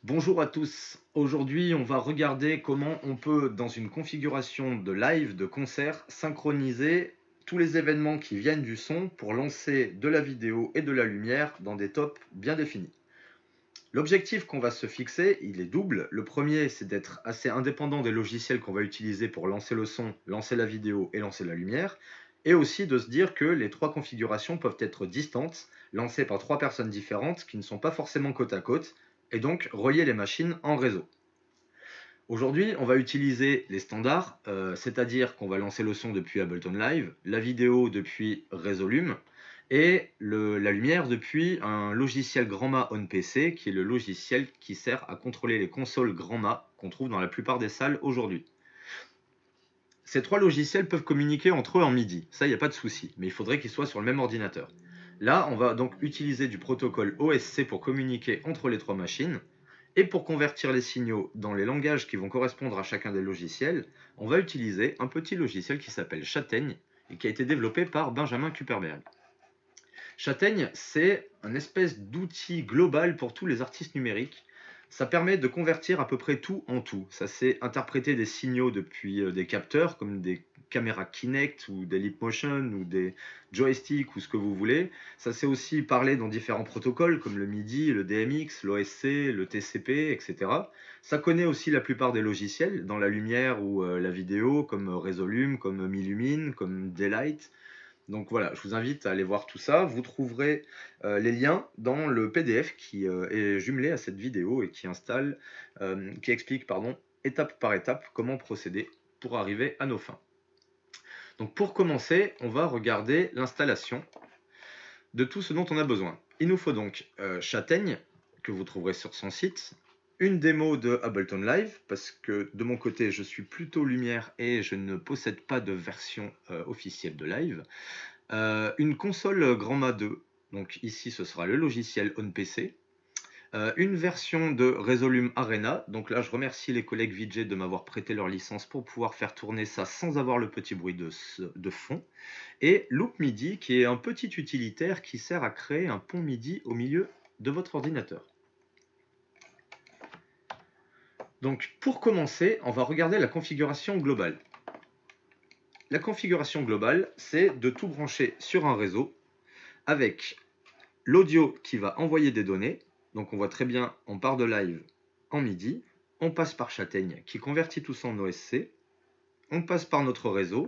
Bonjour à tous. Aujourd'hui, on va regarder comment on peut, dans une configuration de live, de concert, synchroniser tous les événements qui viennent du son pour lancer de la vidéo et de la lumière dans des tops bien définis. L'objectif qu'on va se fixer, il est double. Le premier, c'est d'être assez indépendant des logiciels qu'on va utiliser pour lancer le son, lancer la vidéo et lancer la lumière. Et aussi de se dire que les trois configurations peuvent être distantes, lancées par trois personnes différentes qui ne sont pas forcément côte à côte, et donc relier les machines en réseau. Aujourd'hui, on va utiliser les standards, c'est-à-dire qu'on va lancer le son depuis Ableton Live, la vidéo depuis Resolume, et la lumière depuis un logiciel Grandma on PC, qui est le logiciel qui sert à contrôler les consoles Grandma qu'on trouve dans la plupart des salles aujourd'hui. Ces trois logiciels peuvent communiquer entre eux en MIDI, ça il n'y a pas de souci, mais il faudrait qu'ils soient sur le même ordinateur. Là, on va donc utiliser du protocole OSC pour communiquer entre les trois machines, et pour convertir les signaux dans les langages qui vont correspondre à chacun des logiciels, on va utiliser un petit logiciel qui s'appelle Châtaigne et qui a été développé par Benjamin Kuperberg. Châtaigne, c'est un espèce d'outil global pour tous les artistes numériques. Ça permet de convertir à peu près tout en tout. Ça sait interpréter des signaux depuis des capteurs comme des caméras Kinect ou des Leapmotion ou des joysticks ou ce que vous voulez. Ça sait aussi parler dans différents protocoles comme le MIDI, le DMX, l'OSC, le TCP, etc. Ça connaît aussi la plupart des logiciels dans la lumière ou la vidéo comme Resolume, comme Millumine, comme Daylight. Donc voilà, je vous invite à aller voir tout ça. Vous trouverez les liens dans le PDF qui est jumelé à cette vidéo et qui explique, étape par étape comment procéder pour arriver à nos fins. Donc pour commencer, on va regarder l'installation de tout ce dont on a besoin. Il nous faut donc Châtaigne, que vous trouverez sur son site, une démo de Ableton Live, parce que de mon côté, je suis plutôt lumière et je ne possède pas de version officielle de Live. Une console Grandma 2, donc ici ce sera le logiciel OnPC. Une version de Resolume Arena, donc là je remercie les collègues VJ de m'avoir prêté leur licence pour pouvoir faire tourner ça sans avoir le petit bruit de fond. Et Loop MIDI, qui est un petit utilitaire qui sert à créer un pont MIDI au milieu de votre ordinateur. Donc pour commencer, on va regarder la configuration globale. La configuration globale, c'est de tout brancher sur un réseau avec l'audio qui va envoyer des données. Donc on voit très bien, on part de live en MIDI, on passe par Châtaigne qui convertit tout ça en OSC, on passe par notre réseau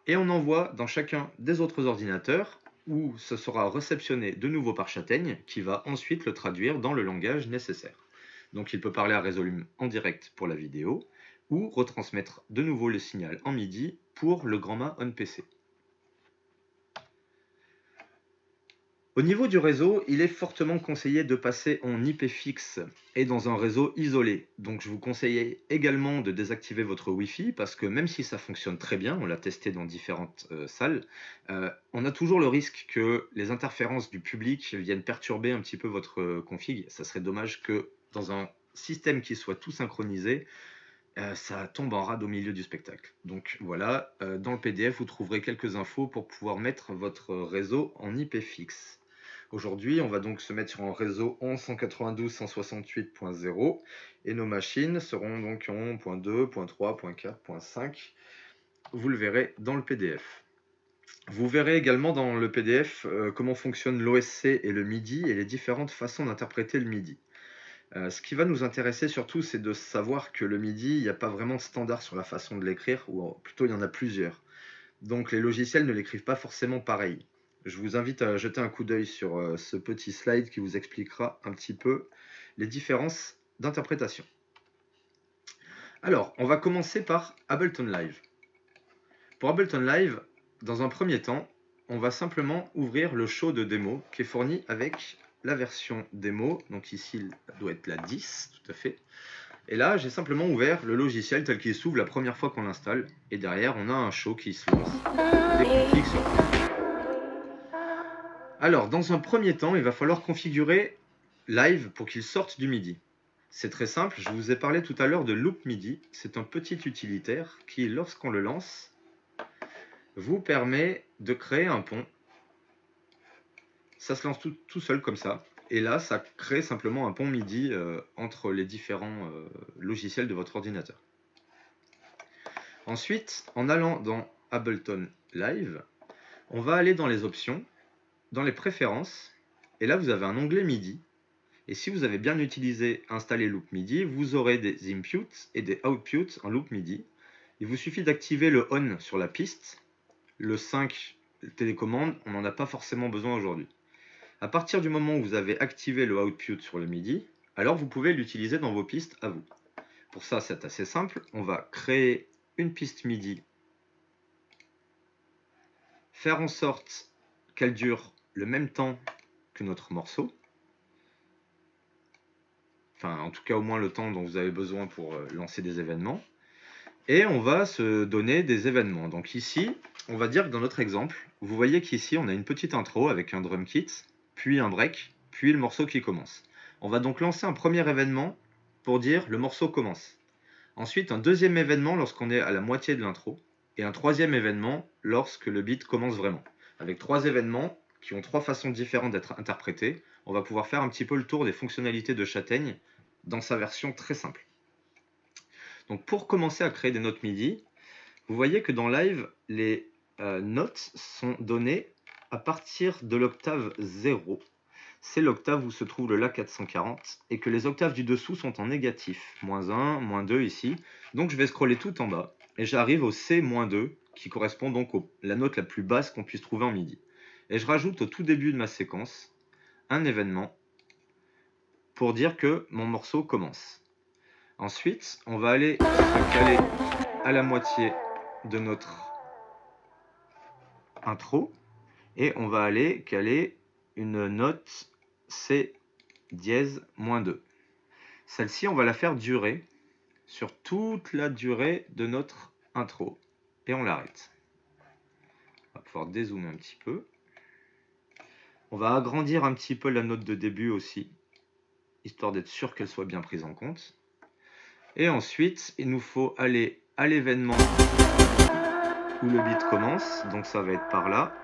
et on envoie dans chacun des autres ordinateurs où ce sera réceptionné de nouveau par Châtaigne qui va ensuite le traduire dans le langage nécessaire. Donc il peut parler à Resolume en direct pour la vidéo ou retransmettre de nouveau le signal en MIDI pour le Grandma on PC. Au niveau du réseau, il est fortement conseillé de passer en IP fixe et dans un réseau isolé. Donc je vous conseille également de désactiver votre Wi-Fi parce que même si ça fonctionne très bien, on l'a testé dans différentes salles, on a toujours le risque que les interférences du public viennent perturber un petit peu votre config. Ça serait dommage que dans un système qui soit tout synchronisé, ça tombe en rade au milieu du spectacle. Donc voilà, dans le PDF, vous trouverez quelques infos pour pouvoir mettre votre réseau en IP fixe. Aujourd'hui, on va donc se mettre sur un réseau 11.192.168.0 et nos machines seront donc en .2, .3, .4, .5. Vous le verrez dans le PDF. Vous verrez également dans le PDF comment fonctionne l'OSC et le MIDI et les différentes façons d'interpréter le MIDI. Ce qui va nous intéresser surtout, c'est de savoir que le MIDI, il n'y a pas vraiment de standard sur la façon de l'écrire, ou plutôt il y en a plusieurs. Donc les logiciels ne l'écrivent pas forcément pareil. Je vous invite à jeter un coup d'œil sur ce petit slide qui vous expliquera un petit peu les différences d'interprétation. Alors, on va commencer par Ableton Live. Pour Ableton Live, dans un premier temps, on va simplement ouvrir le show de démo qui est fourni avec la version démo. Donc ici, ça doit être la 10, tout à fait. Et là, j'ai simplement ouvert le logiciel tel qu'il s'ouvre la première fois qu'on l'installe. Et derrière, on a un show qui se lance dès qu'on clique sur play. Alors, dans un premier temps, il va falloir configurer Live pour qu'il sorte du MIDI. C'est très simple, je vous ai parlé tout à l'heure de Loop MIDI. C'est un petit utilitaire qui, lorsqu'on le lance, vous permet de créer un pont. Ça se lance tout seul comme ça. Et là, ça crée simplement un pont MIDI entre les différents logiciels de votre ordinateur. Ensuite, en allant dans Ableton Live, on va aller dans les options, dans les préférences, et là vous avez un onglet MIDI. Et si vous avez bien installé Loop MIDI, vous aurez des inputs et des outputs en Loop MIDI. Il vous suffit d'activer le on sur la piste. Le 5 télécommande, on n'en a pas forcément besoin aujourd'hui. À partir du moment où vous avez activé le output sur le MIDI, alors vous pouvez l'utiliser dans vos pistes à vous. Pour ça, c'est assez simple. On va créer une piste MIDI, faire en sorte qu'elle dure le même temps que notre morceau. Enfin, en tout cas, au moins le temps dont vous avez besoin pour lancer des événements. Et on va se donner des événements. Donc ici, on va dire que dans notre exemple, vous voyez qu'ici, on a une petite intro avec un drum kit, puis un break, puis le morceau qui commence. On va donc lancer un premier événement pour dire le morceau commence. Ensuite, un deuxième événement lorsqu'on est à la moitié de l'intro, et un troisième événement lorsque le beat commence vraiment. Avec 3 événements qui ont 3 façons différentes d'être interprétés, on va pouvoir faire un petit peu le tour des fonctionnalités de Châtaigne dans sa version très simple. Donc pour commencer à créer des notes MIDI, vous voyez que dans Live, les notes sont données à partir de l'octave 0. C'est l'octave où se trouve le La 440 et que les octaves du dessous sont en négatif. -1, -2 ici. Donc je vais scroller tout en bas et j'arrive au C-2 qui correspond donc à la note la plus basse qu'on puisse trouver en MIDI. Et je rajoute au tout début de ma séquence un événement pour dire que mon morceau commence. Ensuite, on va aller se caler à la moitié de notre intro et on va aller caler une note C dièse -2. Celle-ci, on va la faire durer sur toute la durée de notre intro et on l'arrête. On va pouvoir dézoomer un petit peu. On va agrandir un petit peu la note de début aussi, histoire d'être sûr qu'elle soit bien prise en compte. Et ensuite, il nous faut aller à l'événement où le beat commence, donc ça va être par là,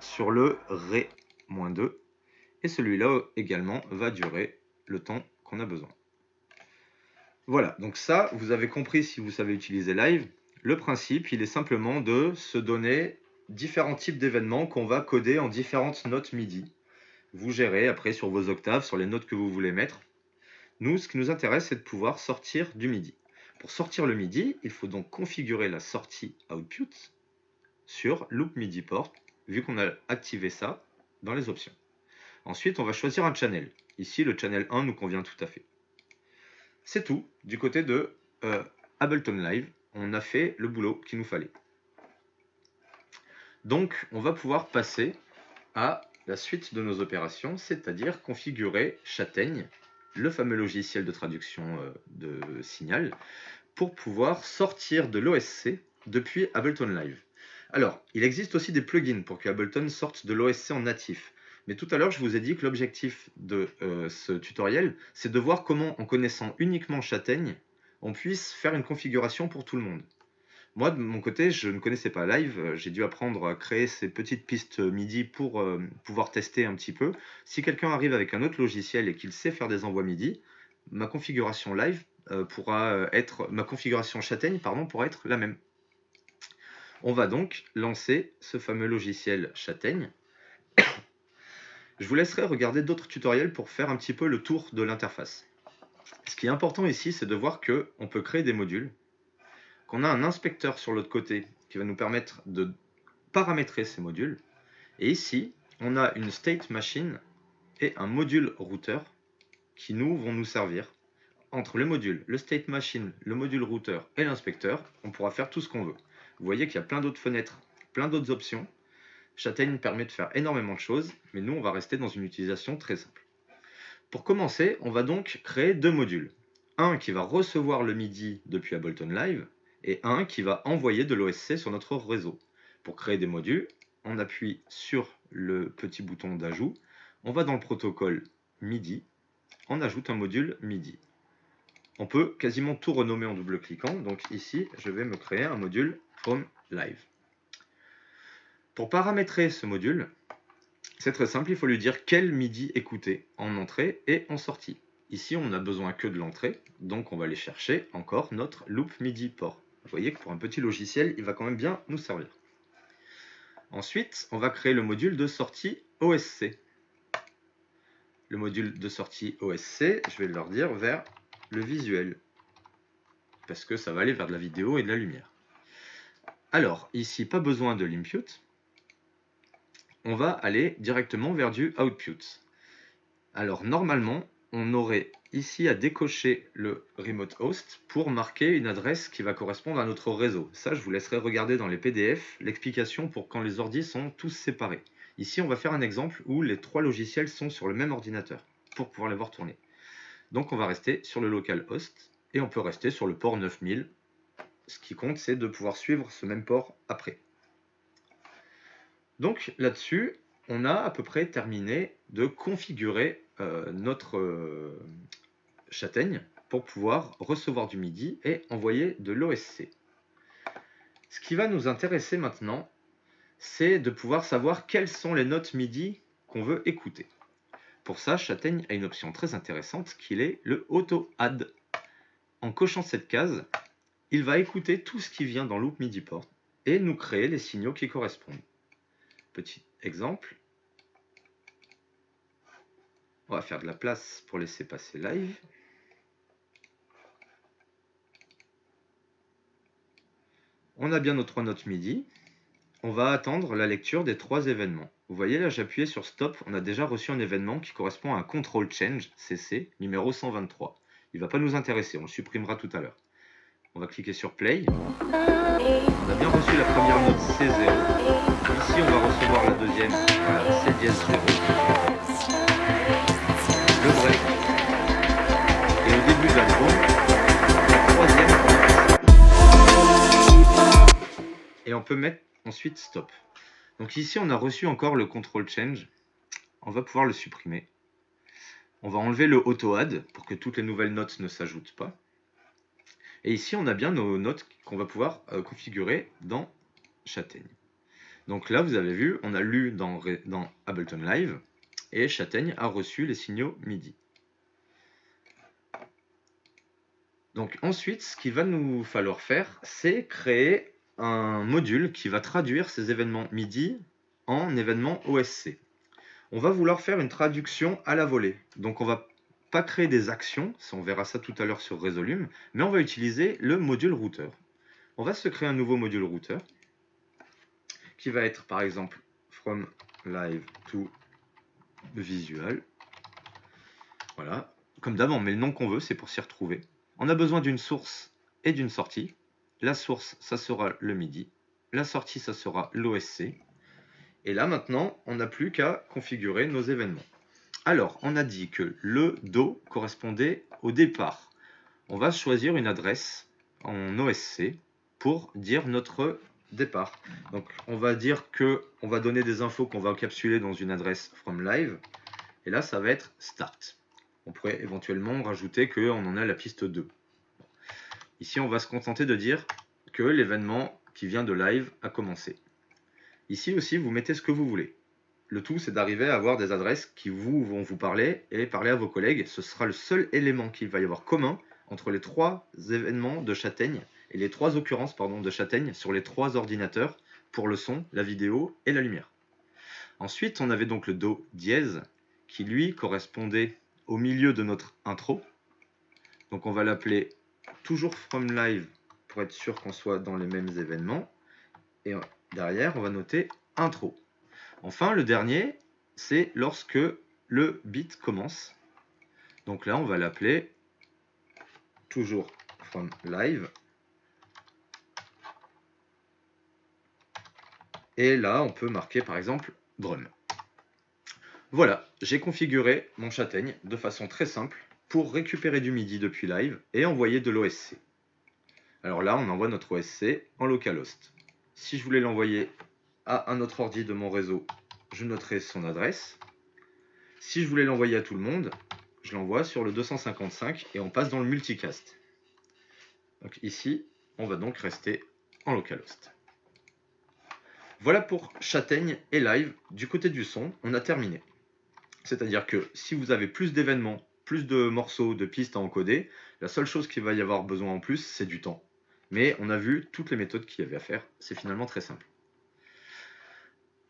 sur le Ré-2, et celui-là également va durer le temps qu'on a besoin. Voilà, donc ça, vous avez compris si vous savez utiliser Live. Le principe, il est simplement de se donner différents types d'événements qu'on va coder en différentes notes MIDI. Vous gérez après sur vos octaves, sur les notes que vous voulez mettre. Nous, ce qui nous intéresse, c'est de pouvoir sortir du MIDI. Pour sortir le MIDI, il faut donc configurer la sortie output sur Loop MIDI Port, vu qu'on a activé ça dans les options. Ensuite, on va choisir un channel. Ici, le channel 1 nous convient tout à fait. C'est tout du côté de Ableton Live. On a fait le boulot qu'il nous fallait. Donc, on va pouvoir passer à la suite de nos opérations, c'est-à-dire configurer Châtaigne, le fameux logiciel de traduction de signal, pour pouvoir sortir de l'OSC depuis Ableton Live. Alors, il existe aussi des plugins pour que Ableton sorte de l'OSC en natif. Mais tout à l'heure, je vous ai dit que l'objectif de ce tutoriel, c'est de voir comment, en connaissant uniquement Châtaigne, on puisse faire une configuration pour tout le monde. Moi, de mon côté, je ne connaissais pas Live. J'ai dû apprendre à créer ces petites pistes MIDI pour pouvoir tester un petit peu. Si quelqu'un arrive avec un autre logiciel et qu'il sait faire des envois MIDI, ma configuration Live ma configuration Châtaigne, pourra être la même. On va donc lancer ce fameux logiciel Châtaigne. Je vous laisserai regarder d'autres tutoriels pour faire un petit peu le tour de l'interface. Ce qui est important ici, c'est de voir qu'on peut créer des modules, qu'on a un inspecteur sur l'autre côté qui va nous permettre de paramétrer ces modules. Et ici, on a une state machine et un module router qui vont nous servir. Entre le module, le state machine, le module router et l'inspecteur, on pourra faire tout ce qu'on veut. Vous voyez qu'il y a plein d'autres fenêtres, plein d'autres options. Châtaigne permet de faire énormément de choses, mais nous, on va rester dans une utilisation très simple. Pour commencer, on va donc créer 2 modules. Un qui va recevoir le MIDI depuis Ableton Live, et un qui va envoyer de l'OSC sur notre réseau. Pour créer des modules, on appuie sur le petit bouton d'ajout, on va dans le protocole MIDI, on ajoute un module MIDI. On peut quasiment tout renommer en double-cliquant, donc ici, je vais me créer un module From Live. Pour paramétrer ce module, C'est très simple, il faut lui dire quel MIDI écouter en entrée et en sortie. Ici, on n'a besoin que de l'entrée, donc on va aller chercher encore notre loop MIDI port. Vous voyez que pour un petit logiciel, il va quand même bien nous servir. Ensuite, on va créer le module de sortie OSC. Le module de sortie OSC, je vais leur dire vers le visuel, parce que ça va aller vers de la vidéo et de la lumière. Alors, ici, pas besoin de l'input, on va aller directement vers du output. Alors, normalement, on aurait ici à décocher le remote host pour marquer une adresse qui va correspondre à notre réseau. Ça, je vous laisserai regarder dans les PDF l'explication pour quand les ordis sont tous séparés. Ici, on va faire un exemple où les 3 logiciels sont sur le même ordinateur pour pouvoir les voir tourner. Donc, on va rester sur le local host et on peut rester sur le port 9000. Ce qui compte, c'est de pouvoir suivre ce même port après. Donc, là-dessus, on a à peu près terminé de configurer notre châtaigne pour pouvoir recevoir du MIDI et envoyer de l'OSC. Ce qui va nous intéresser maintenant, c'est de pouvoir savoir quelles sont les notes MIDI qu'on veut écouter. Pour ça, Châtaigne a une option très intéressante qui est le Auto-Add. En cochant cette case, il va écouter tout ce qui vient dans Loop MIDI Port et nous créer les signaux qui correspondent. Petit exemple. On va faire de la place pour laisser passer live. On a bien nos 3 notes MIDI. On va attendre la lecture des 3 événements. Vous voyez là, j'ai appuyé sur Stop. On a déjà reçu un événement qui correspond à un Control Change CC numéro 123. Il ne va pas nous intéresser, on le supprimera tout à l'heure. On va cliquer sur Play. On a bien reçu la première note C0. Ici, on va recevoir la deuxième, voilà, C dièse 0. Le break. Et au début de l'album, la troisième. Et on peut mettre ensuite Stop. Donc ici, on a reçu encore le Control Change. On va pouvoir le supprimer. On va enlever le Auto-Add pour que toutes les nouvelles notes ne s'ajoutent pas. Et ici, on a bien nos notes qu'on va pouvoir configurer dans Châtaigne. Donc là, vous avez vu, on a lu dans Ableton Live et Châtaigne a reçu les signaux MIDI. Donc ensuite, ce qu'il va nous falloir faire, c'est créer un module qui va traduire ces événements MIDI en événements OSC. On va vouloir faire une traduction à la volée. Donc on va pas créer des actions, on verra ça tout à l'heure sur Resolume, mais on va utiliser le module routeur. On va se créer un nouveau module routeur qui va être par exemple from live to visual. Voilà, comme d'hab, on met le nom qu'on veut, c'est pour s'y retrouver. On a besoin d'une source et d'une sortie. La source, ça sera le MIDI. La sortie, ça sera l'OSC. Et là, maintenant, on n'a plus qu'à configurer nos événements. Alors, on a dit que le Do correspondait au départ. On va choisir une adresse en OSC pour dire notre départ. Donc, on va dire que on va donner des infos qu'on va encapsuler dans une adresse from live. Et là, ça va être start. On pourrait éventuellement rajouter qu'on en a la piste 2. Ici, on va se contenter de dire que l'événement qui vient de live a commencé. Ici aussi, vous mettez ce que vous voulez. Le tout, c'est d'arriver à avoir des adresses qui vont vous parler et parler à vos collègues. Ce sera le seul élément qu'il va y avoir commun entre les 3 événements de Châtaigne et les 3 occurrences de Châtaigne sur les 3 ordinateurs pour le son, la vidéo et la lumière. Ensuite, on avait donc le Do dièse qui, lui, correspondait au milieu de notre intro. Donc, on va l'appeler toujours from live pour être sûr qu'on soit dans les mêmes événements. Et derrière, on va noter intro. Enfin, le dernier, c'est lorsque le beat commence. Donc là, on va l'appeler toujours from live. Et là, on peut marquer par exemple drum. Voilà, j'ai configuré mon Châtaigne de façon très simple pour récupérer du MIDI depuis live et envoyer de l'OSC. Alors là, on envoie notre OSC en localhost. Si je voulais l'envoyer à un autre ordi de mon réseau, je noterai son adresse. Si je voulais l'envoyer à tout le monde, je l'envoie sur le 255 et on passe dans le multicast. Donc ici, on va donc rester en localhost. Voilà pour Châtaigne et Live. Du côté du son, on a terminé. C'est-à-dire que si vous avez plus d'événements, plus de morceaux, de pistes à encoder, la seule chose qu'il va y avoir besoin en plus, c'est du temps. Mais on a vu toutes les méthodes qu'il y avait à faire. C'est finalement très simple.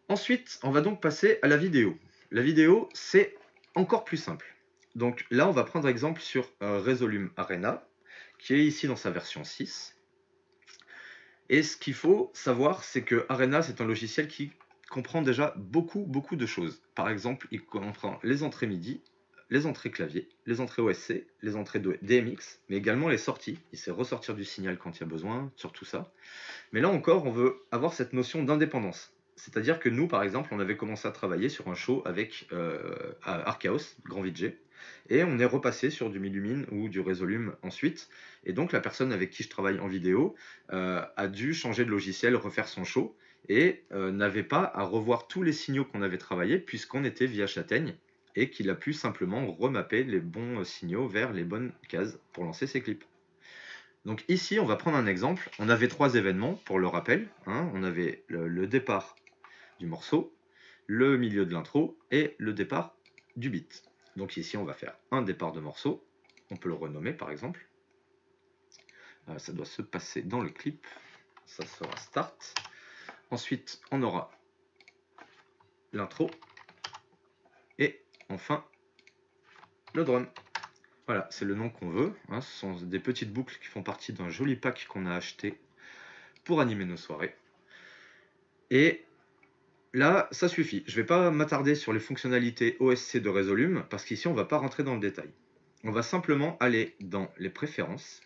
Ensuite, on va donc passer à la vidéo. La vidéo, c'est encore plus simple. Donc là, on va prendre exemple sur Resolume Arena, qui est ici dans sa version 6. Et ce qu'il faut savoir, c'est que Arena, c'est un logiciel qui comprend déjà beaucoup de choses. Par exemple, il comprend les entrées MIDI, les entrées clavier, les entrées OSC, les entrées de DMX, mais également les sorties. Il sait ressortir du signal quand il y a besoin, sur tout ça. Mais là encore, on veut avoir cette notion d'indépendance. C'est-à-dire que nous, par exemple, on avait commencé à travailler sur un show avec Archaos, Grand VJ, et on est repassé sur du Millumine ou du Resolume ensuite. Et donc, la personne avec qui je travaille en vidéo a dû changer de logiciel, refaire son show, et n'avait pas à revoir tous les signaux qu'on avait travaillés, puisqu'on était via Châtaigne, et qu'il a pu simplement remapper les bons signaux vers les bonnes cases pour lancer ses clips. Donc ici, on va prendre un exemple. On avait 3 événements, pour le rappel. Hein. On avait le départ du morceau, le milieu de l'intro et le départ du beat. Donc ici, on va faire un départ de morceau. On peut le renommer, par exemple. Ça doit se passer dans le clip. Ça sera start. Ensuite, on aura l'intro. Et enfin, le drum. Voilà, c'est le nom qu'on veut. Hein. Ce sont des petites boucles qui font partie d'un joli pack qu'on a acheté pour animer nos soirées. Et là, ça suffit. Je ne vais pas m'attarder sur les fonctionnalités OSC de Resolume, parce qu'ici, on ne va pas rentrer dans le détail. On va simplement aller dans les préférences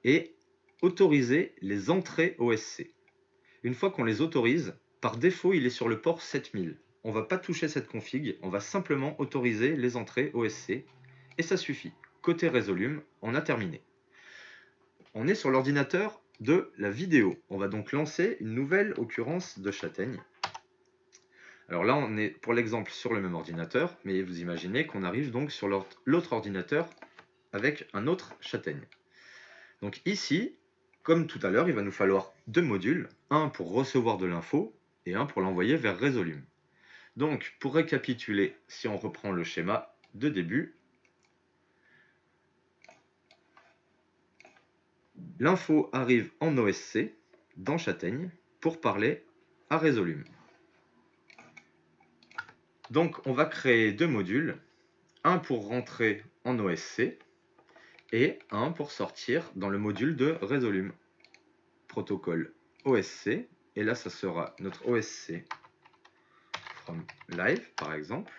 et autoriser les entrées OSC. Une fois qu'on les autorise, par défaut, il est sur le port 7000. On ne va pas toucher cette config, on va simplement autoriser les entrées OSC, et ça suffit. Côté Resolume, on a terminé. On est sur l'ordinateur de la vidéo. On va donc lancer une nouvelle occurrence de Châtaigne. Alors là, on est pour l'exemple sur le même ordinateur, mais vous imaginez qu'on arrive donc sur l'autre ordinateur avec un autre Châtaigne. Donc ici, comme tout à l'heure, il va nous falloir 2 modules, un pour recevoir de l'info et un pour l'envoyer vers Resolume. Donc pour récapituler, si on reprend le schéma de début, l'info arrive en OSC dans Châtaigne pour parler à Resolume. Donc on va créer 2 modules, un pour rentrer en OSC et un pour sortir dans le module de Resolume. Protocole OSC, et là ça sera notre OSC from live par exemple,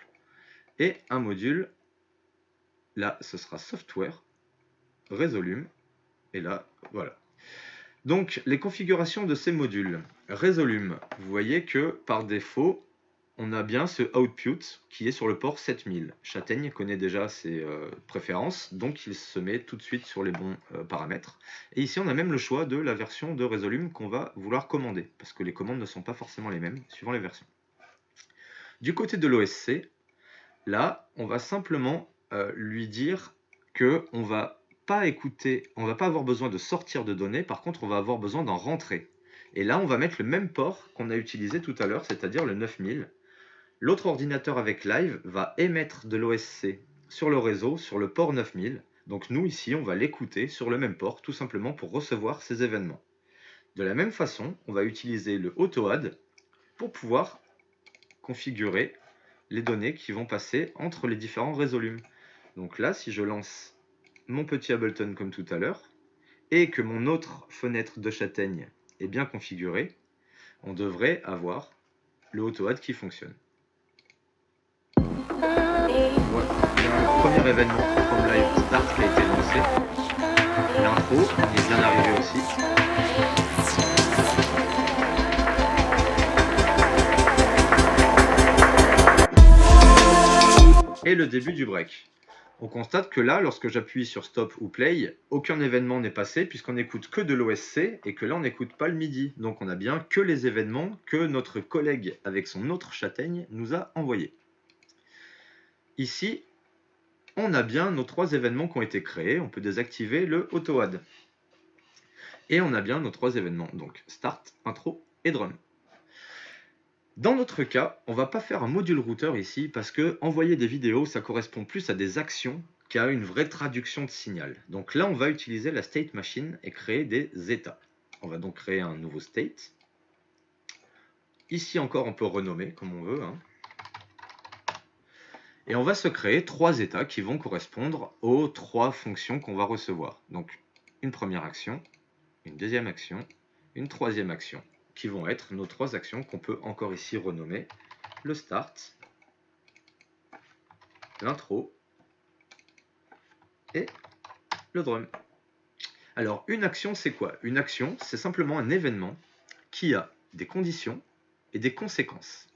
et un module, là ce sera software Resolume, et là voilà. Donc les configurations de ces modules, Resolume, vous voyez que par défaut, on a bien ce output qui est sur le port 7000. Châtaigne connaît déjà ses préférences, donc il se met tout de suite sur les bons paramètres. Et ici, on a même le choix de la version de Resolume qu'on va vouloir commander, parce que les commandes ne sont pas forcément les mêmes suivant les versions. Du côté de l'OSC, là, on va simplement lui dire qu'on va pas écouter, on va pas avoir besoin de sortir de données, par contre, on va avoir besoin d'en rentrer. Et là, on va mettre le même port qu'on a utilisé tout à l'heure, c'est-à-dire le 9000. L'autre ordinateur avec Live va émettre de l'OSC sur le réseau, sur le port 9000. Donc nous, ici, on va l'écouter sur le même port, tout simplement pour recevoir ces événements. De la même façon, on va utiliser le AutoAdd pour pouvoir configurer les données qui vont passer entre les différents Resolumes. Donc là, si je lance mon petit Ableton comme tout à l'heure, et que mon autre fenêtre de Châtaigne est bien configurée, on devrait avoir le AutoAdd qui fonctionne. Le premier événement comme live start qui a été lancé. L'intro est bien arrivé aussi. Et le début du break. On constate que là, lorsque j'appuie sur stop ou play, aucun événement n'est passé puisqu'on n'écoute que de l'OSC et que là on n'écoute pas le MIDI. Donc on a bien que les événements que notre collègue avec son autre Châtaigne nous a envoyés. Ici, on a bien nos 3 événements qui ont été créés. On peut désactiver le AutoAdd. Et on a bien nos 3 événements, donc start, intro et drum. Dans notre cas, on va pas faire un module routeur ici parce que envoyer des vidéos, ça correspond plus à des actions qu'à une vraie traduction de signal. Donc là, on va utiliser la state machine et créer des états. On va donc créer un nouveau state. Ici encore, on peut renommer comme on veut, hein. Et on va se créer 3 états qui vont correspondre aux 3 fonctions qu'on va recevoir. Donc une première action, une deuxième action, une troisième action, qui vont être nos 3 actions qu'on peut encore ici renommer le start, l'intro et le drum. Alors une action, c'est quoi? Une action, c'est simplement un événement qui a des conditions et des conséquences.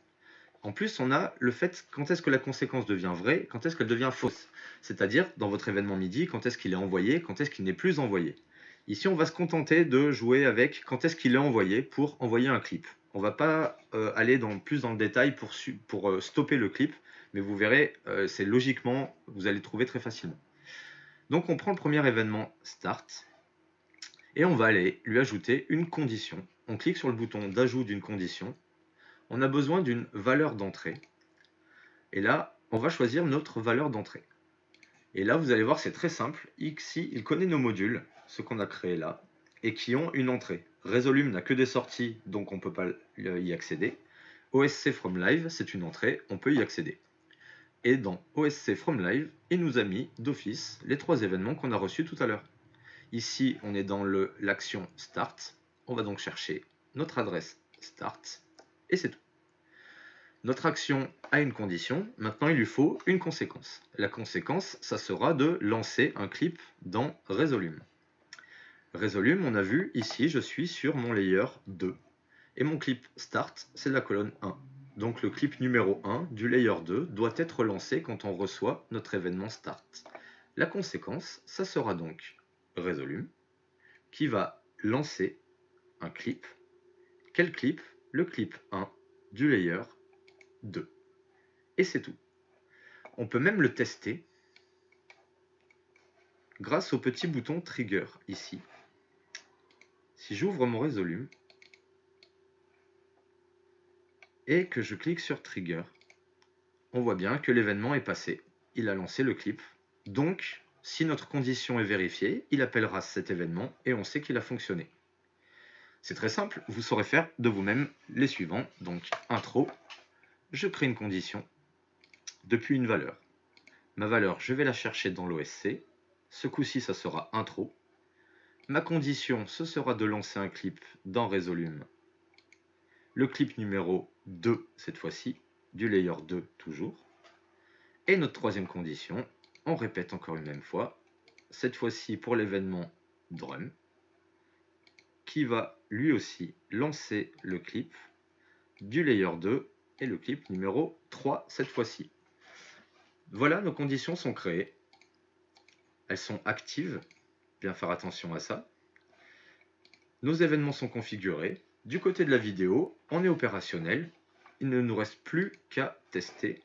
En plus, on a le fait quand est-ce que la conséquence devient vraie, quand est-ce qu'elle devient fausse. C'est-à-dire, dans votre événement MIDI, quand est-ce qu'il est envoyé, quand est-ce qu'il n'est plus envoyé. Ici, on va se contenter de jouer avec quand est-ce qu'il est envoyé pour envoyer un clip. On ne va pas aller plus dans le détail pour stopper le clip, mais vous verrez, c'est logiquement, vous allez le trouver très facilement. Donc, on prend le premier événement Start, et on va aller lui ajouter une condition. On clique sur le bouton d'ajout d'une condition. On a besoin d'une valeur d'entrée. Et là, on va choisir notre valeur d'entrée. Et là, vous allez voir, c'est très simple. Ici, il connaît nos modules, ce qu'on a créé là, et qui ont une entrée. Resolume n'a que des sorties, donc on ne peut pas y accéder. OSC from live, c'est une entrée, on peut y accéder. Et dans OSC from live, il nous a mis d'office les 3 événements qu'on a reçus tout à l'heure. Ici, on est dans l'action start. On va donc chercher notre adresse start, et c'est tout. Notre action a une condition, maintenant il lui faut une conséquence. La conséquence, ça sera de lancer un clip dans Resolume. Resolume, on a vu, ici je suis sur mon layer 2. Et mon clip start, c'est la colonne 1. Donc le clip numéro 1 du layer 2 doit être lancé quand on reçoit notre événement start. La conséquence, ça sera donc Resolume, qui va lancer un clip. Quel clip? Le clip 1 du layer 2. Et c'est tout. On peut même le tester grâce au petit bouton Trigger ici. Si j'ouvre mon Resolume et que je clique sur Trigger, on voit bien que l'événement est passé. Il a lancé le clip. Donc, si notre condition est vérifiée, il appellera cet événement et on sait qu'il a fonctionné. C'est très simple, vous saurez faire de vous-même les suivants. Donc, intro, je crée une condition depuis une valeur. Ma valeur, je vais la chercher dans l'OSC. Ce coup-ci, ça sera intro. Ma condition, ce sera de lancer un clip dans Resolume. Le clip numéro 2, cette fois-ci, du layer 2 toujours. Et notre troisième condition, on répète encore une même fois, cette fois-ci pour l'événement Drum, qui va lui aussi lancer le clip du layer 2 et le clip numéro 3 cette fois-ci. Voilà, nos conditions sont créées. Elles sont actives. Bien faire attention à ça. Nos événements sont configurés. Du côté de la vidéo, on est opérationnel. Il ne nous reste plus qu'à tester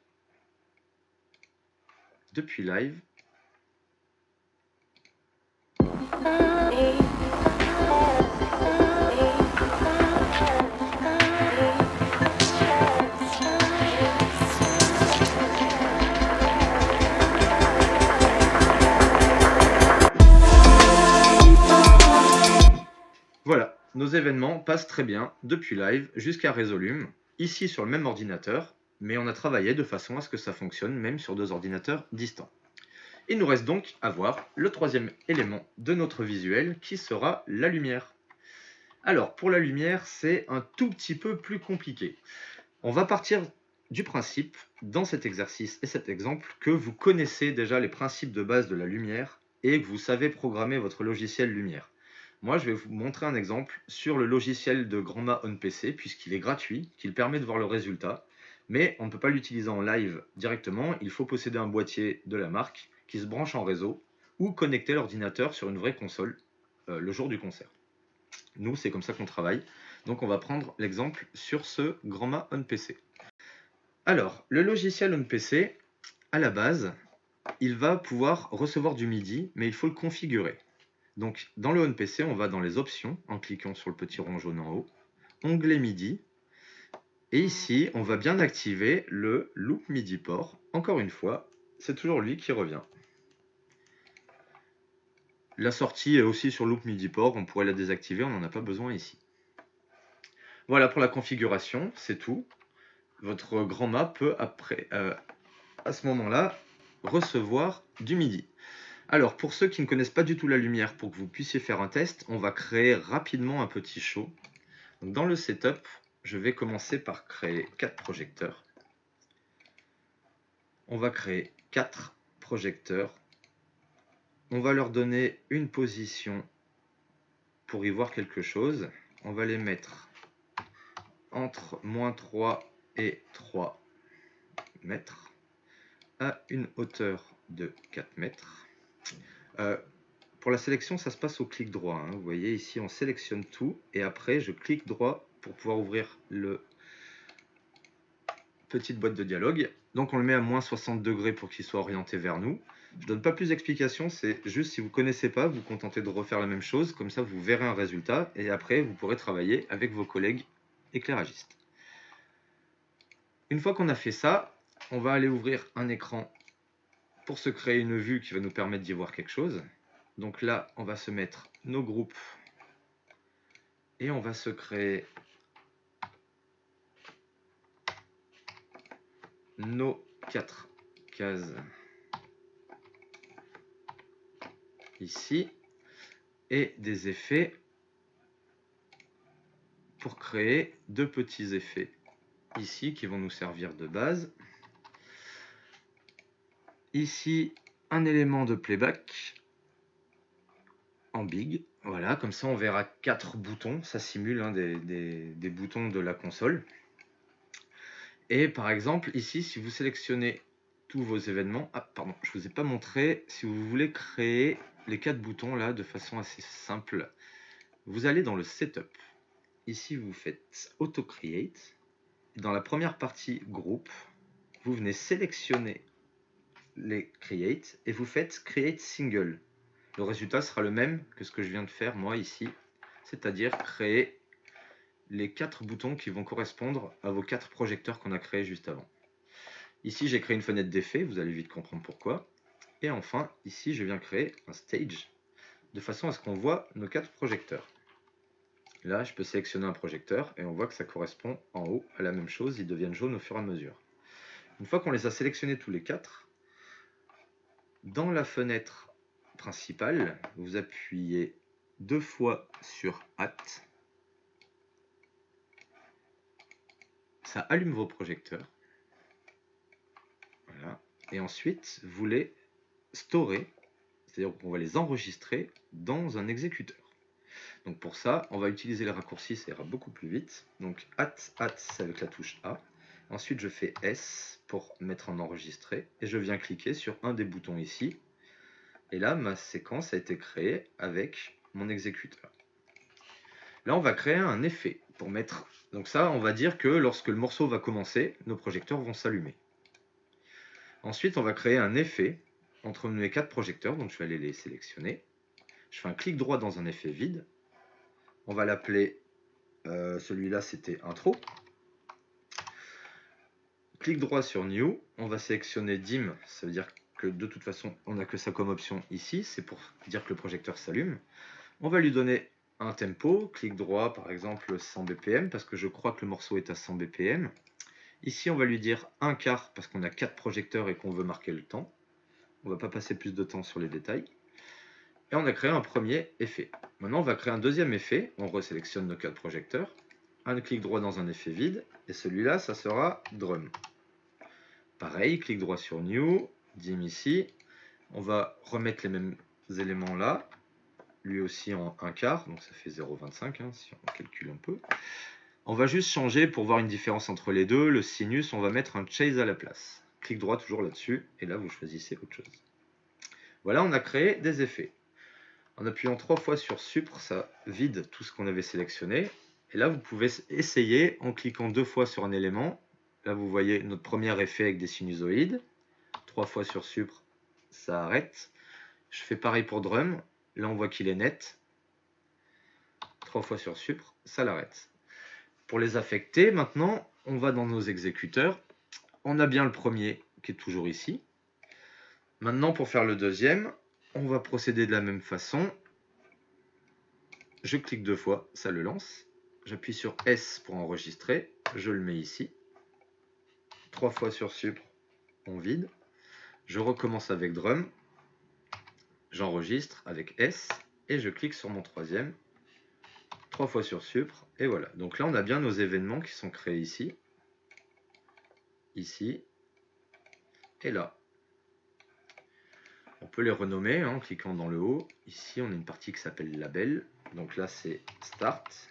depuis live. Voilà, nos événements passent très bien depuis live jusqu'à Resolume, ici sur le même ordinateur, mais on a travaillé de façon à ce que ça fonctionne même sur 2 ordinateurs distants. Il nous reste donc à voir le troisième élément de notre visuel qui sera la lumière. Alors pour la lumière, c'est un tout petit peu plus compliqué. On va partir du principe, dans cet exercice et cet exemple, que vous connaissez déjà les principes de base de la lumière et que vous savez programmer votre logiciel lumière. Moi, je vais vous montrer un exemple sur le logiciel de Grandma On PC, puisqu'il est gratuit, qu'il permet de voir le résultat, mais on ne peut pas l'utiliser en live directement, il faut posséder un boîtier de la marque qui se branche en réseau, ou connecter l'ordinateur sur une vraie console le jour du concert. Nous, c'est comme ça qu'on travaille, donc on va prendre l'exemple sur ce Grandma On PC. Alors, le logiciel On PC, à la base, il va pouvoir recevoir du MIDI, mais il faut le configurer. Donc, dans le On PC, on va dans les options, en cliquant sur le petit rond jaune en haut, onglet MIDI, Et ici, on va bien activer le loop MIDI port. Encore une fois, c'est toujours lui qui revient. La sortie est aussi sur loop MIDI port, on pourrait la désactiver, on n'en a pas besoin ici. Voilà pour la configuration, c'est tout. Votre grand mât peut après, à ce moment-là, recevoir du MIDI. Alors, pour ceux qui ne connaissent pas du tout la lumière, pour que vous puissiez faire un test, on va créer rapidement un petit show. Donc, dans le setup, je vais commencer par créer 4 projecteurs. On va créer 4 projecteurs. On va leur donner une position pour y voir quelque chose. On va les mettre entre -3 et 3 mètres à une hauteur de 4 mètres. Pour la sélection, ça se passe au clic droit. Hein. Vous voyez ici, on sélectionne tout et après, je clique droit pour pouvoir ouvrir le petite boîte de dialogue. Donc, on le met à -60 degrés pour qu'il soit orienté vers nous. Je ne donne pas plus d'explications, c'est juste si vous ne connaissez pas, vous contentez de refaire la même chose. Comme ça, vous verrez un résultat et après, vous pourrez travailler avec vos collègues éclairagistes. Une fois qu'on a fait ça, on va aller ouvrir un écran pour se créer une vue qui va nous permettre d'y voir quelque chose. Donc là, on va se mettre nos groupes et on va se créer nos 4 cases ici et des effets pour créer 2 petits effets ici qui vont nous servir de base. Ici, un élément de playback en big. Voilà, comme ça on verra 4 boutons. Ça simule hein, des boutons de la console. Et par exemple, ici, si vous sélectionnez tous vos événements... Ah, pardon, je ne vous ai pas montré. Si vous voulez créer les 4 boutons là de façon assez simple, vous allez dans le Setup. Ici, vous faites Auto Create. Dans la première partie Groupe, vous venez sélectionner les Create et vous faites Create Single. Le résultat sera le même que ce que je viens de faire moi ici, c'est-à-dire créer les 4 boutons qui vont correspondre à vos 4 projecteurs qu'on a créés juste avant. Ici, j'ai créé une fenêtre d'effet, vous allez vite comprendre pourquoi. Et enfin, ici, je viens créer un stage de façon à ce qu'on voit nos 4 projecteurs. Là, je peux sélectionner un projecteur et on voit que ça correspond en haut à la même chose, ils deviennent jaunes au fur et à mesure. Une fois qu'on les a sélectionnés tous les 4, dans la fenêtre principale, vous appuyez 2 fois sur Hâte. Ça allume vos projecteurs. Voilà. Et ensuite, vous les storez, c'est-à-dire qu'on va les enregistrer dans un exécuteur. Donc pour ça, on va utiliser les raccourcis, ça ira beaucoup plus vite. Donc Hâte, c'est avec la touche A. Ensuite, je fais S pour mettre en enregistré et je viens cliquer sur un des boutons ici. Et là, ma séquence a été créée avec mon exécuteur. Là, on va créer un effet pour mettre... Donc ça, on va dire que lorsque le morceau va commencer, nos projecteurs vont s'allumer. Ensuite, on va créer un effet entre mes 4 projecteurs. Donc je vais aller les sélectionner. Je fais un clic droit dans un effet vide. On va l'appeler... celui-là, c'était Intro. Clic droit sur New. On va sélectionner Dim. Ça veut dire que de toute façon, on n'a que ça comme option ici. C'est pour dire que le projecteur s'allume. On va lui donner un tempo, clic droit par exemple 100 BPM parce que je crois que le morceau est à 100 BPM. Ici on va lui dire un quart parce qu'on a 4 projecteurs et qu'on veut marquer le temps. On ne va pas passer plus de temps sur les détails. Et on a créé un premier effet. Maintenant on va créer un deuxième effet. On resélectionne nos 4 projecteurs. Un clic droit dans un effet vide. Et celui-là ça sera drum. Pareil, clic droit sur New, Dim ici. On va remettre les mêmes éléments là. Lui aussi en 1 quart, donc ça fait 0,25 hein, si on calcule un peu. On va juste changer pour voir une différence entre les deux. Le sinus, on va mettre un chase à la place. Clic droit toujours là-dessus, et là vous choisissez autre chose. Voilà, on a créé des effets. En appuyant 3 fois sur Supr, ça vide tout ce qu'on avait sélectionné. Et là, vous pouvez essayer en cliquant 2 fois sur un élément. Là, vous voyez notre premier effet avec des sinusoïdes. 3 fois sur Supr, ça arrête. Je fais pareil pour Drum. Là, on voit qu'il est net. 3 fois sur Supr, ça l'arrête. Pour les affecter, maintenant, on va dans nos exécuteurs. On a bien le premier qui est toujours ici. Maintenant, pour faire le deuxième, on va procéder de la même façon. Je clique 2 fois, ça le lance. J'appuie sur S pour enregistrer. Je le mets ici. 3 fois sur Supr, on vide. Je recommence avec Drum. J'enregistre avec S. Et je clique sur mon troisième. 3 fois sur Supr. Et voilà. Donc là, on a bien nos événements qui sont créés ici. Ici. Et là. On peut les renommer en cliquant dans le haut. Ici, on a une partie qui s'appelle label. Donc là, c'est Start.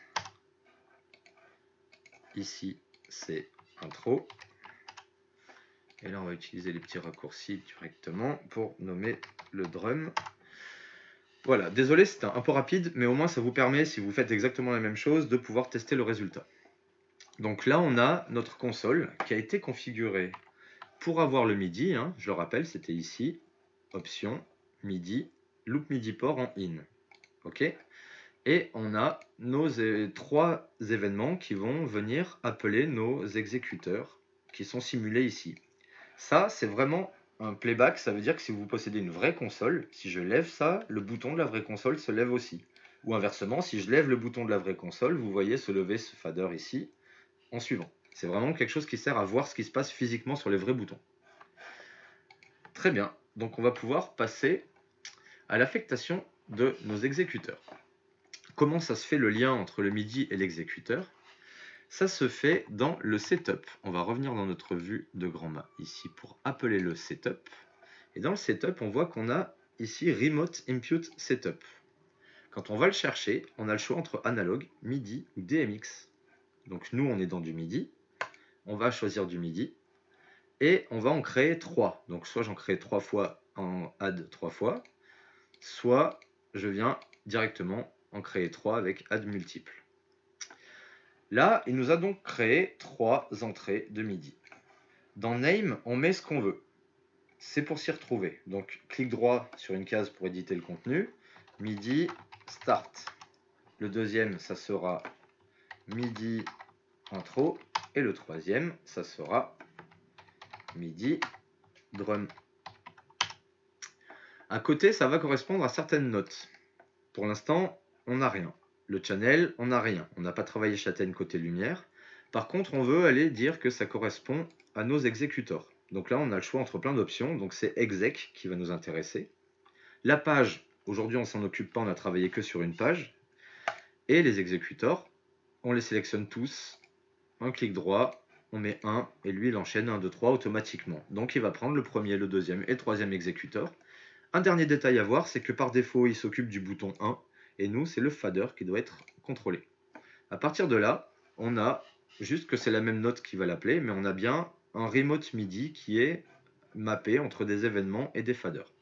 Ici, c'est Intro. Et là, on va utiliser les petits raccourcis directement pour nommer le drum. Voilà, désolé, c'était un peu rapide, mais au moins ça vous permet, si vous faites exactement la même chose, de pouvoir tester le résultat. Donc là, on a notre console qui a été configurée pour avoir le MIDI. Hein, je le rappelle, c'était ici, Option, MIDI, Loop MIDI port en In. OK ? Et on a nos 3 événements qui vont venir appeler nos exécuteurs qui sont simulés ici. Ça, c'est vraiment un playback, ça veut dire que si vous possédez une vraie console, si je lève ça, le bouton de la vraie console se lève aussi. Ou inversement, si je lève le bouton de la vraie console, vous voyez se lever ce fader ici, en suivant. C'est vraiment quelque chose qui sert à voir ce qui se passe physiquement sur les vrais boutons. Très bien, donc on va pouvoir passer à l'affectation de nos exécuteurs. Comment ça se fait le lien entre le MIDI et l'exécuteur? Ça se fait dans le setup. On va revenir dans notre vue de grand mât ici pour appeler le setup. Et dans le setup, on voit qu'on a ici Remote Input Setup. Quand on va le chercher, on a le choix entre analogue, MIDI ou DMX. Donc nous, on est dans du MIDI. On va choisir du MIDI. Et on va en créer 3. Donc soit j'en crée 3 fois en add 3 fois, soit je viens directement en créer 3 avec add multiple. Là, il nous a donc créé 3 entrées de MIDI. Dans Name, on met ce qu'on veut. C'est pour s'y retrouver. Donc, clic droit sur une case pour éditer le contenu. MIDI Start. Le deuxième, ça sera MIDI Intro. Et le troisième, ça sera MIDI Drum. À côté, ça va correspondre à certaines notes. Pour l'instant, on n'a rien. Le channel, on n'a rien. On n'a pas travaillé châtaigne côté lumière. Par contre, on veut aller dire que ça correspond à nos exécuteurs. Donc là, on a le choix entre plein d'options. Donc c'est exec qui va nous intéresser. La page, aujourd'hui, on ne s'en occupe pas. On a travaillé que sur une page. Et les exécuteurs, on les sélectionne tous. Un clic droit, on met 1 et lui, il enchaîne 1, 2, 3 automatiquement. Donc il va prendre le premier, le deuxième et le troisième exécuteur. Un dernier détail à voir, c'est que par défaut, il s'occupe du bouton 1. Et nous, c'est le fader qui doit être contrôlé. À partir de là, on a juste que c'est la même note qui va l'appeler, mais on a bien un remote MIDI qui est mappé entre des événements et des faders.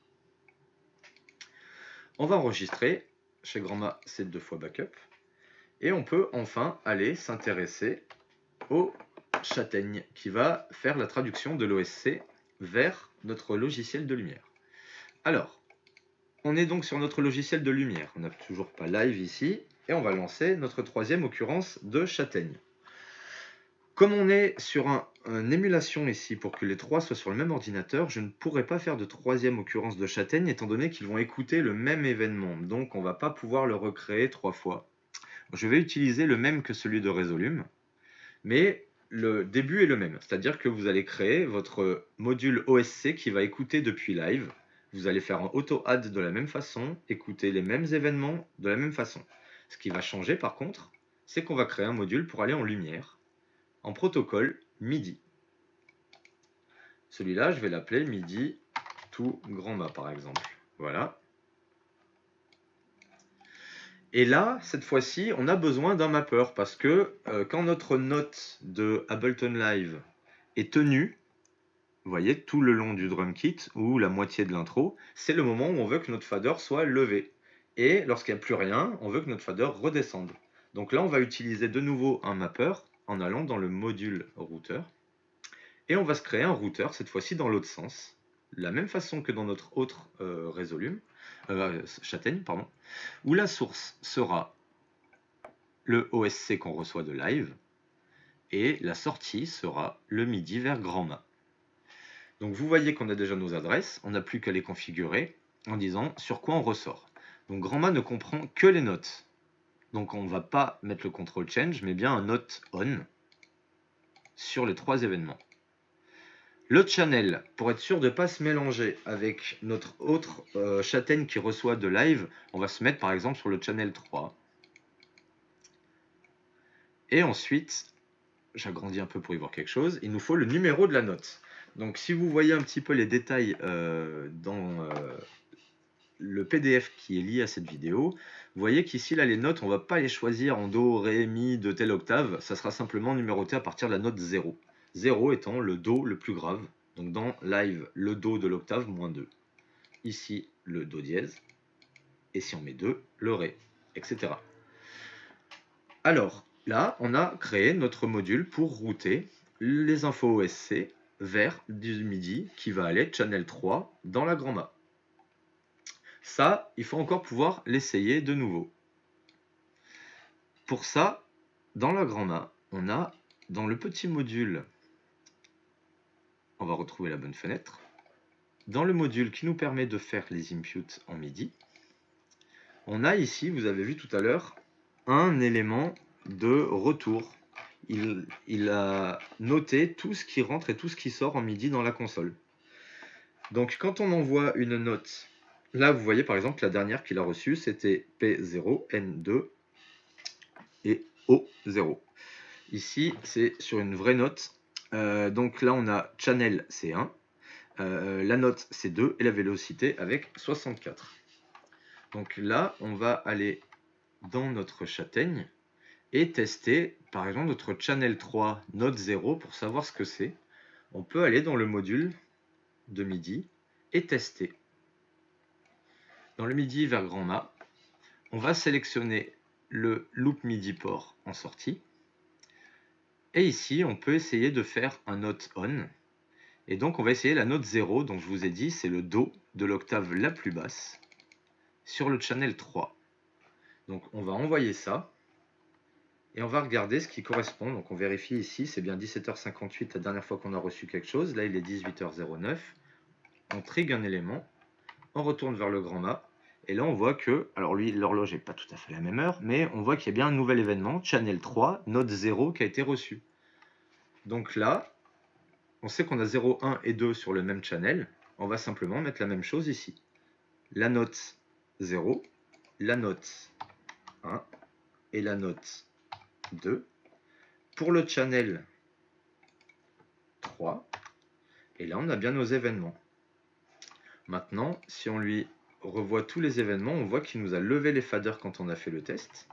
On va enregistrer. Chez Grand Mât, c'est 2 fois backup. Et on peut enfin aller s'intéresser au châtaigne qui va faire la traduction de l'OSC vers notre logiciel de lumière. Alors, on est donc sur notre logiciel de lumière. On n'a toujours pas live ici. Et on va lancer notre troisième occurrence de châtaigne. Comme on est sur une émulation ici pour que les 3 soient sur le même ordinateur, je ne pourrai pas faire de troisième occurrence de châtaigne étant donné qu'ils vont écouter le même événement. Donc on ne va pas pouvoir le recréer 3 fois. Je vais utiliser le même que celui de Resolume, mais le début est le même. C'est-à-dire que vous allez créer votre module OSC qui va écouter depuis live. Vous allez faire un auto-add de la même façon, écouter les mêmes événements de la même façon. Ce qui va changer par contre, c'est qu'on va créer un module pour aller en lumière, en protocole MIDI. Celui-là, je vais l'appeler MIDI to Grand Mât par exemple. Voilà. Et là, cette fois-ci, on a besoin d'un mapper parce que quand notre note de Ableton Live est tenue, vous voyez, tout le long du drum kit ou la moitié de l'intro, c'est le moment où on veut que notre fader soit levé. Et lorsqu'il n'y a plus rien, on veut que notre fader redescende. Donc là, on va utiliser de nouveau un mapper en allant dans le module router. Et on va se créer un router, cette fois-ci dans l'autre sens. La même façon que dans notre autre châtaigne, pardon, où la source sera le OSC qu'on reçoit de live. et la sortie sera le MIDI vers grand mât. Donc vous voyez qu'on a déjà nos adresses, on n'a plus qu'à les configurer en disant sur quoi on ressort. Donc grand mât ne comprend que les notes. Donc on ne va pas mettre le control change, mais bien un note on sur les 3 événements. Le channel, pour être sûr de ne pas se mélanger avec notre autre châtaigne qui reçoit de live, on va se mettre par exemple sur le channel 3. Et ensuite, j'agrandis un peu pour y voir quelque chose, il nous faut le numéro de la note. Donc si vous voyez un petit peu les détails dans le PDF qui est lié à cette vidéo, vous voyez qu'ici, là, les notes, on ne va pas les choisir en Do, Ré, Mi de telle octave, ça sera simplement numéroté à partir de la note 0. 0 étant le Do le plus grave. Donc dans live, le Do de l'octave, moins 2. Ici, le Do dièse. Et si on met 2, le Ré, etc. Alors, là, on a créé notre module pour router les infos OSC vers du MIDI qui va aller channel 3 dans la grand mât. Ça, il faut encore pouvoir l'essayer de nouveau. Pour ça, dans la grand mât, on a dans le petit module, on va retrouver la bonne fenêtre, dans le module qui nous permet de faire les inputs en MIDI, on a ici, vous avez vu tout à l'heure, un élément de retour. Il a noté tout ce qui rentre et tout ce qui sort en MIDI dans la console. Donc quand on envoie une note, là vous voyez par exemple la dernière qu'il a reçue, c'était P0, N2 et O0. Ici c'est sur une vraie note. Donc là on a channel C1, la note C2 et la vélocité avec 64. Donc là on va aller dans notre châtaigne et tester par exemple notre channel 3 note 0 pour savoir ce que c'est. On peut aller dans le module de MIDI et tester. Dans le MIDI vers grand mât, on va sélectionner le loop MIDI port en sortie. Et ici, on peut essayer de faire un note on. Et donc, on va essayer la note 0, dont je vous ai dit, c'est le Do de l'octave la plus basse sur le channel 3. Donc, on va envoyer ça. Et on va regarder ce qui correspond. Donc, on vérifie ici, c'est bien 17h58 la dernière fois qu'on a reçu quelque chose. Là, il est 18h09. On trigue un élément. On retourne vers le grand mât. Et là, on voit que, alors lui, l'horloge n'est pas tout à fait la même heure, mais on voit qu'il y a bien un nouvel événement, channel 3, note 0 qui a été reçu. Donc là, on sait qu'on a 0, 1 et 2 sur le même channel. On va simplement mettre la même chose ici. La note 0, la note 1 et la note 2 pour le channel 3. Et là, on a bien nos événements. Maintenant, si on lui revoit tous les événements, on voit qu'il nous a levé les faders quand on a fait le test.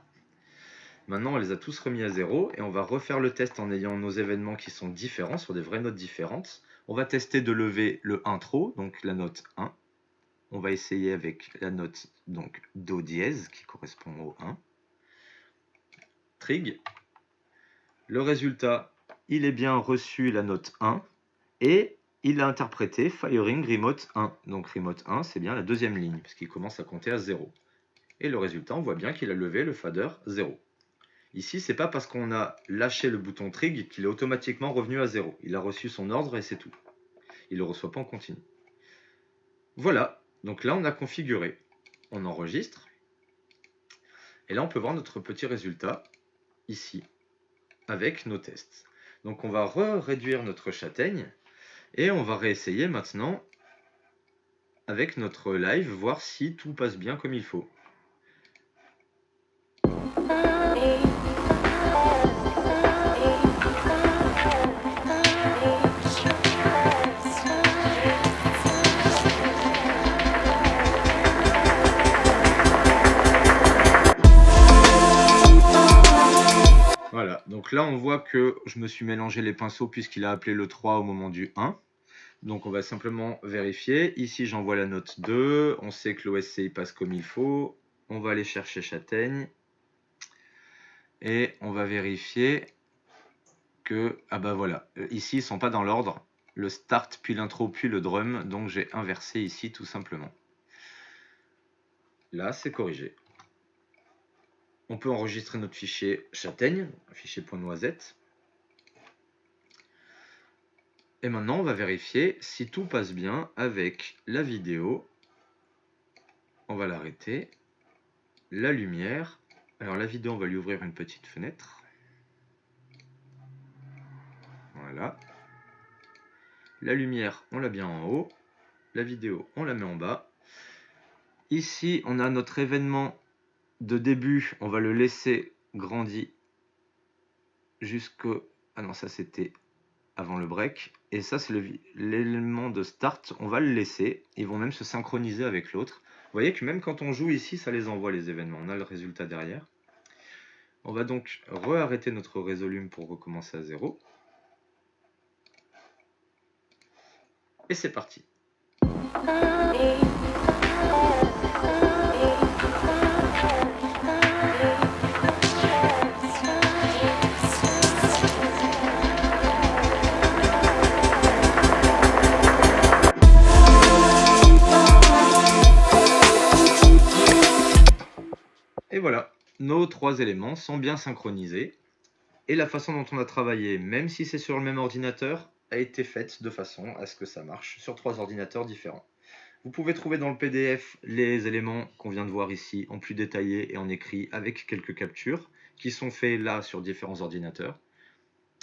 Maintenant, on les a tous remis à 0 et on va refaire le test en ayant nos événements qui sont différents, sur des vraies notes différentes. On va tester de lever le intro, donc la note 1. On va essayer avec la note donc Do dièse qui correspond au 1. Trig. Le résultat, il est bien reçu la note 1 et il a interprété firing remote 1. Donc remote 1, c'est bien la deuxième ligne, parce qu'il commence à compter à 0. Et le résultat, on voit bien qu'il a levé le fader 0. Ici, c'est pas parce qu'on a lâché le bouton trig qu'il est automatiquement revenu à 0. Il a reçu son ordre et c'est tout. Il ne le reçoit pas en continu. Voilà, donc là on a configuré. On enregistre. Et là on peut voir notre petit résultat, ici, avec nos tests. Donc on va réduire notre châtaigne. Et on va réessayer maintenant avec notre live, voir si tout passe bien comme il faut. Voilà, donc là on voit que je me suis mélangé les pinceaux puisqu'il a appelé le 3 au moment du 1. Donc on va simplement vérifier. Ici j'envoie la note 2, on sait que l'OSC passe comme il faut. On va aller chercher châtaigne. Et on va vérifier que, ah bah voilà, ici ils sont pas dans l'ordre. Le start, puis l'intro, puis le drum. Donc j'ai inversé ici tout simplement. Là c'est corrigé. On peut enregistrer notre fichier châtaigne, un fichier .noisette. Et maintenant, on va vérifier si tout passe bien avec la vidéo. On va l'arrêter. La lumière. Alors la vidéo, on va lui ouvrir une petite fenêtre. Voilà. La lumière, on l'a bien en haut. La vidéo, on la met en bas. Ici, on a notre événement de début. On va le laisser grandi jusqu'au... Ah non, ça c'était avant le break. Et ça, c'est l'élément de start. On va le laisser. Ils vont même se synchroniser avec l'autre. Vous voyez que même quand on joue ici, ça les envoie les événements. On a le résultat derrière. On va donc re-arrêter notre résolume pour recommencer à 0. Et c'est parti. Et voilà, nos 3 éléments sont bien synchronisés. Et la façon dont on a travaillé, même si c'est sur le même ordinateur, a été faite de façon à ce que ça marche sur 3 ordinateurs différents. Vous pouvez trouver dans le PDF les éléments qu'on vient de voir ici en plus détaillé et en écrit avec quelques captures qui sont faits là sur différents ordinateurs.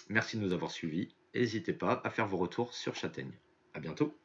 Merci de nous avoir suivis. N'hésitez pas à faire vos retours sur Châtaigne. À bientôt.